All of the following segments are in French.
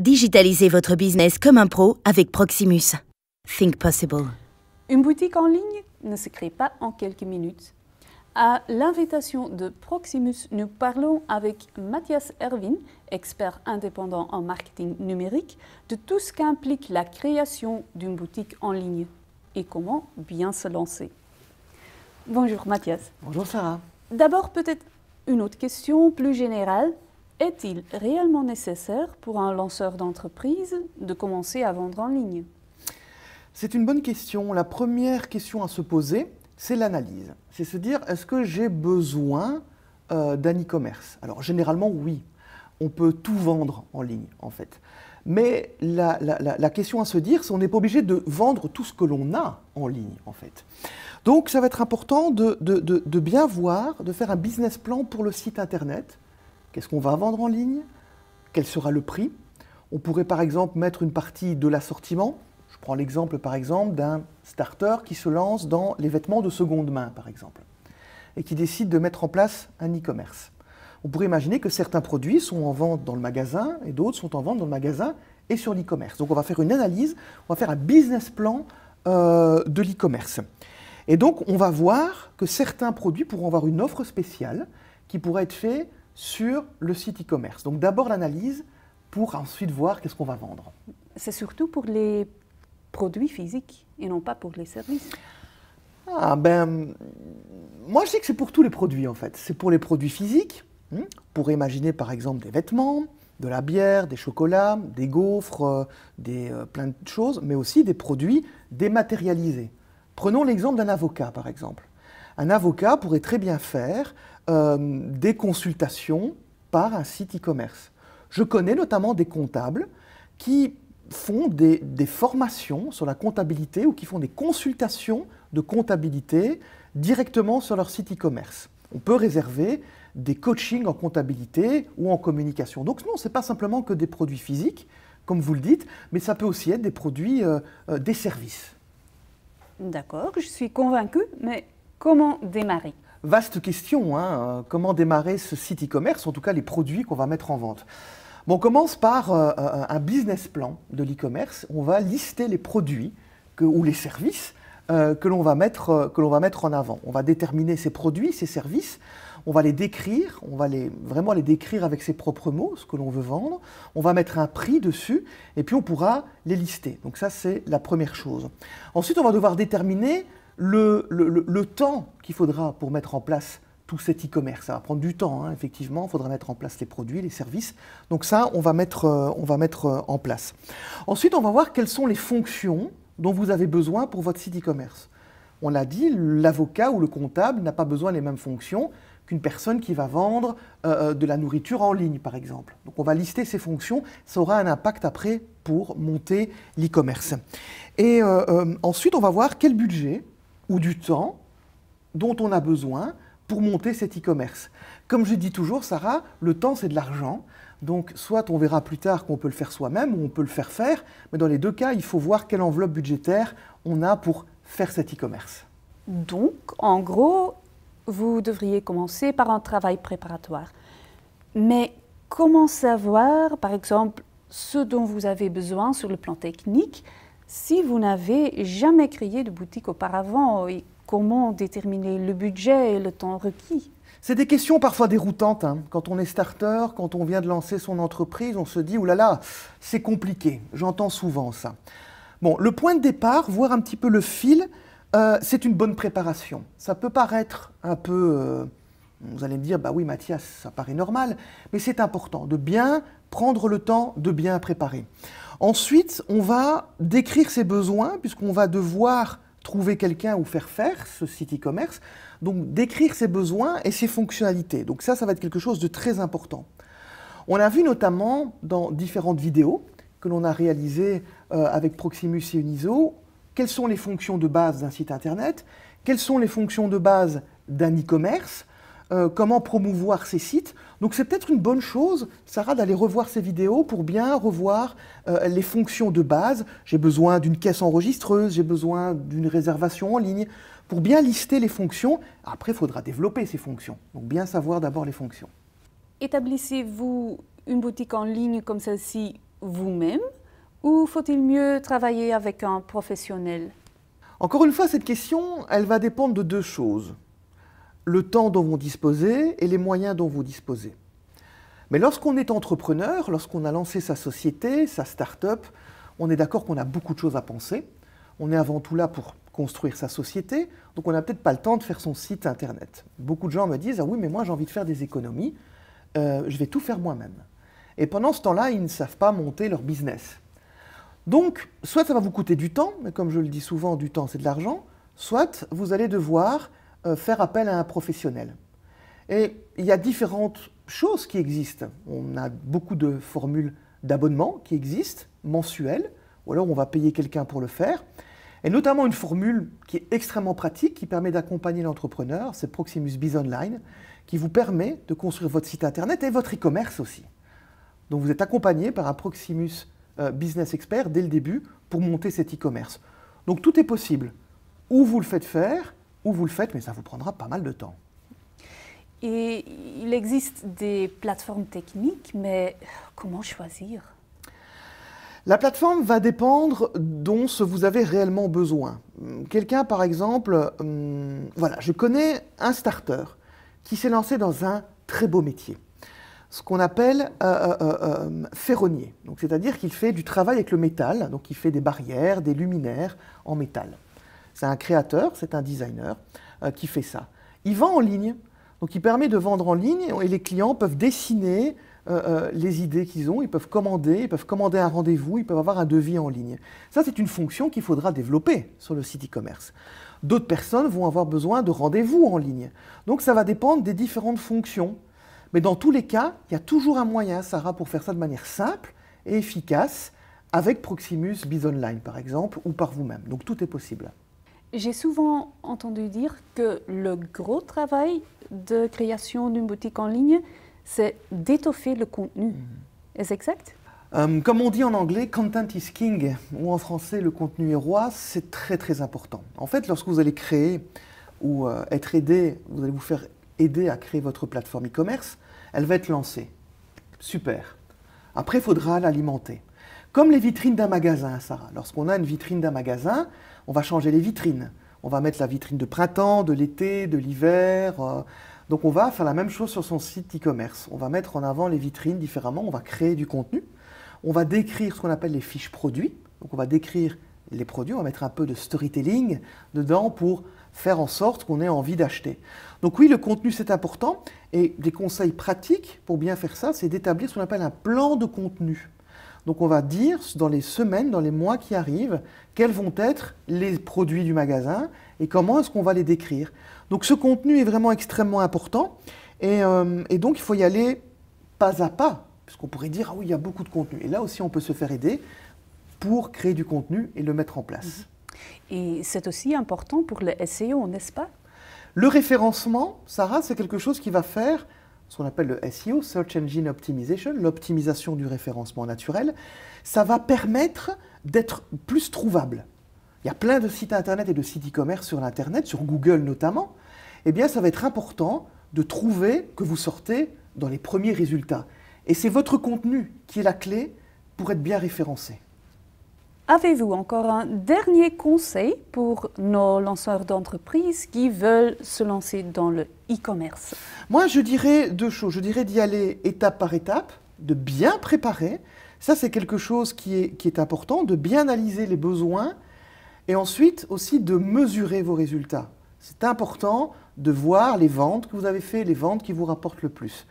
Digitalisez votre business comme un pro avec Proximus. Think possible. Une boutique en ligne ne se crée pas en quelques minutes. À l'invitation de Proximus, nous parlons avec Mathias Erwin, expert indépendant en marketing numérique, de tout ce qu'implique la création d'une boutique en ligne et comment bien se lancer. Bonjour Mathias. Bonjour Sarah. D'abord, peut-être une autre question plus générale. Est-il réellement nécessaire pour un lanceur d'entreprise de commencer à vendre en ligne? C'est une bonne question. La première question à se poser, c'est l'analyse. C'est se dire, est-ce que j'ai besoin d'un e-commerce? Alors généralement, oui. On peut tout vendre en ligne, en fait. Mais la question à se dire, c'est qu'on n'est pas obligé de vendre tout ce que l'on a en ligne, en fait. Donc ça va être important de bien voir, de faire un business plan pour le site internet. Qu'est-ce qu'on va vendre en ligne? Quel sera le prix? On pourrait par exemple mettre une partie de l'assortiment. Je prends l'exemple par exemple d'un starter qui se lance dans les vêtements de seconde main par exemple et qui décide de mettre en place un e-commerce. On pourrait imaginer que certains produits sont en vente dans le magasin et d'autres sont en vente dans le magasin et sur l'e-commerce. Donc on va faire une analyse, on va faire un business plan de l'e-commerce. Et donc on va voir que certains produits pourront avoir une offre spéciale qui pourrait être faite sur le site e-commerce. Donc d'abord l'analyse pour ensuite voir qu'est-ce qu'on va vendre. C'est surtout pour les produits physiques et non pas pour les services. Ah ben, moi je dis que c'est pour tous les produits en fait. C'est pour les produits physiques. On pourrait imaginer par exemple des vêtements, de la bière, des chocolats, des gaufres, plein de choses, mais aussi des produits dématérialisés. Prenons l'exemple d'un avocat par exemple. Un avocat pourrait très bien faire des consultations par un site e-commerce. Je connais notamment des comptables qui font des formations sur la comptabilité ou qui font des consultations de comptabilité directement sur leur site e-commerce. On peut réserver des coachings en comptabilité ou en communication. Donc non, ce n'est pas simplement que des produits physiques, comme vous le dites, mais ça peut aussi être des produits, des services. D'accord, je suis convaincue, mais comment démarrer? Vaste question, hein, comment démarrer ce site e-commerce, en tout cas les produits qu'on va mettre en vente. Bon, on commence par un business plan de l'e-commerce. On va lister les produits ou les services que l'on va mettre en avant. On va déterminer ces produits, ces services, on va les décrire, on va vraiment les décrire avec ses propres mots, ce que l'on veut vendre. On va mettre un prix dessus et puis on pourra les lister. Donc ça, c'est la première chose. Ensuite, on va devoir déterminer le temps qu'il faudra pour mettre en place tout cet e-commerce. Ça va prendre du temps, hein, effectivement. Il faudra mettre en place les produits, les services. Donc ça, on va mettre en place. Ensuite, on va voir quelles sont les fonctions dont vous avez besoin pour votre site e-commerce. On l'a dit, l'avocat ou le comptable n'a pas besoin des mêmes fonctions qu'une personne qui va vendre de la nourriture en ligne, par exemple. Donc on va lister ces fonctions. Ça aura un impact après pour monter l'e-commerce. Et ensuite, on va voir quel budget ou du temps dont on a besoin pour monter cet e-commerce. Comme je dis toujours, Sarah, le temps c'est de l'argent. Donc soit on verra plus tard qu'on peut le faire soi-même ou on peut le faire, mais dans les deux cas, il faut voir quelle enveloppe budgétaire on a pour faire cet e-commerce. Donc, en gros, vous devriez commencer par un travail préparatoire. Mais comment savoir, par exemple, ce dont vous avez besoin sur le plan technique si vous n'avez jamais créé de boutique auparavant et comment déterminer le budget et le temps requis? C'est des questions parfois déroutantes. Hein. Quand on est starter, quand on vient de lancer son entreprise, on se dit « Ouh là là, c'est compliqué ». J'entends souvent ça. Bon, le point de départ, voir un petit peu le fil, c'est une bonne préparation. Ça peut paraître un peu... vous allez me dire « Bah oui Mathias, ça paraît normal », mais c'est important de bien prendre le temps de bien préparer. Ensuite, on va décrire ses besoins puisqu'on va devoir trouver quelqu'un ou faire ce site e-commerce. Donc, décrire ses besoins et ses fonctionnalités. Donc ça va être quelque chose de très important. On a vu notamment dans différentes vidéos que l'on a réalisées avec Proximus et Unizo, quelles sont les fonctions de base d'un site internet, quelles sont les fonctions de base d'un e-commerce, comment promouvoir ces sites. Donc c'est peut-être une bonne chose, Sarah, d'aller revoir ces vidéos pour bien revoir les fonctions de base. J'ai besoin d'une caisse enregistreuse, j'ai besoin d'une réservation en ligne, pour bien lister les fonctions. Après, il faudra développer ces fonctions. Donc bien savoir d'abord les fonctions. Établissez-vous une boutique en ligne comme celle-ci vous-même ou faut-il mieux travailler avec un professionnel? Encore une fois, cette question, elle va dépendre de deux choses. Le temps dont vous disposez et les moyens dont vous disposez. Mais lorsqu'on est entrepreneur, lorsqu'on a lancé sa société, sa start-up, on est d'accord qu'on a beaucoup de choses à penser. On est avant tout là pour construire sa société, donc on n'a peut-être pas le temps de faire son site internet. Beaucoup de gens me disent « Ah oui, mais moi j'ai envie de faire des économies, je vais tout faire moi-même ». Et pendant ce temps-là, ils ne savent pas monter leur business. Donc, soit ça va vous coûter du temps, mais comme je le dis souvent, du temps c'est de l'argent, soit vous allez devoir faire appel à un professionnel. Et il y a différentes choses qui existent. On a beaucoup de formules d'abonnement qui existent, mensuelles, ou alors on va payer quelqu'un pour le faire. Et notamment une formule qui est extrêmement pratique, qui permet d'accompagner l'entrepreneur, c'est Proximus Biz Online, qui vous permet de construire votre site internet et votre e-commerce aussi. Donc vous êtes accompagné par un Proximus Business Expert dès le début pour monter cet e-commerce. Donc tout est possible. Ou vous le faites faire, ou vous le faites, mais ça vous prendra pas mal de temps. Et il existe des plateformes techniques, mais comment choisir? La plateforme va dépendre dont vous avez réellement besoin. Quelqu'un, par exemple, voilà, je connais un starter qui s'est lancé dans un très beau métier, ce qu'on appelle ferronnier. C'est-à-dire qu'il fait du travail avec le métal, donc il fait des barrières, des luminaires en métal. C'est un créateur, c'est un designer qui fait ça. Il vend en ligne, donc il permet de vendre en ligne et les clients peuvent dessiner les idées qu'ils ont, ils peuvent commander un rendez-vous, ils peuvent avoir un devis en ligne. Ça, c'est une fonction qu'il faudra développer sur le site e-commerce. D'autres personnes vont avoir besoin de rendez-vous en ligne. Donc ça va dépendre des différentes fonctions. Mais dans tous les cas, il y a toujours un moyen, Sarah, pour faire ça de manière simple et efficace, avec Proximus Biz Online, par exemple, ou par vous-même. Donc tout est possible. J'ai souvent entendu dire que le gros travail de création d'une boutique en ligne, c'est d'étoffer le contenu. Est-ce exact? Comme on dit en anglais, content is king, ou en français, le contenu est roi, c'est très très important. En fait, lorsque vous allez créer ou être aidé, vous allez vous faire aider à créer votre plateforme e-commerce, elle va être lancée. Super. Après, il faudra l'alimenter. Comme les vitrines d'un magasin, Sarah. Lorsqu'on a une vitrine d'un magasin, on va changer les vitrines. On va mettre la vitrine de printemps, de l'été, de l'hiver. Donc on va faire la même chose sur son site e-commerce. On va mettre en avant les vitrines différemment, on va créer du contenu. On va décrire ce qu'on appelle les fiches produits. Donc on va décrire les produits, on va mettre un peu de storytelling dedans pour faire en sorte qu'on ait envie d'acheter. Donc oui, le contenu c'est important et des conseils pratiques pour bien faire ça, c'est d'établir ce qu'on appelle un plan de contenu. Donc on va dire dans les semaines, dans les mois qui arrivent, quels vont être les produits du magasin et comment est-ce qu'on va les décrire. Donc ce contenu est vraiment extrêmement important et donc il faut y aller pas à pas, puisqu'on pourrait dire ah oui, il y a beaucoup de contenu. Et là aussi on peut se faire aider pour créer du contenu et le mettre en place. Et c'est aussi important pour le SEO, n'est-ce pas? Le référencement, Sarah, c'est quelque chose qui va faire ce qu'on appelle le SEO, Search Engine Optimization, l'optimisation du référencement naturel. Ça va permettre d'être plus trouvable. Il y a plein de sites internet et de sites e-commerce sur l'internet, sur Google notamment. Eh bien, ça va être important de trouver que vous sortez dans les premiers résultats. Et c'est votre contenu qui est la clé pour être bien référencé. Avez-vous encore un dernier conseil pour nos lanceurs d'entreprise qui veulent se lancer dans le e-commerce? Moi, je dirais deux choses. Je dirais d'y aller étape par étape, de bien préparer. Ça, c'est quelque chose qui est important, de bien analyser les besoins et ensuite aussi de mesurer vos résultats. C'est important de voir les ventes que vous avez faites, les ventes qui vous rapportent le plus.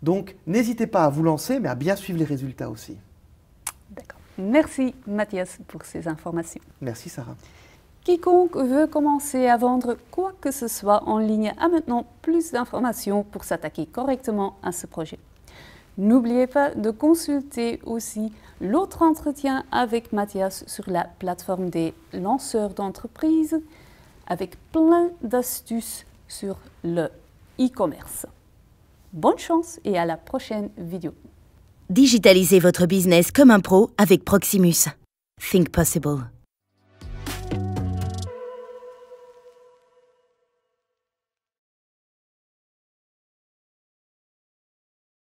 Donc, n'hésitez pas à vous lancer, mais à bien suivre les résultats aussi. D'accord. Merci Mathias pour ces informations. Merci Sarah. Quiconque veut commencer à vendre quoi que ce soit en ligne a maintenant plus d'informations pour s'attaquer correctement à ce projet. N'oubliez pas de consulter aussi l'autre entretien avec Mathias sur la plateforme des lanceurs d'entreprise avec plein d'astuces sur le e-commerce. Bonne chance et à la prochaine vidéo. Digitalisez votre business comme un pro avec Proximus. Think possible.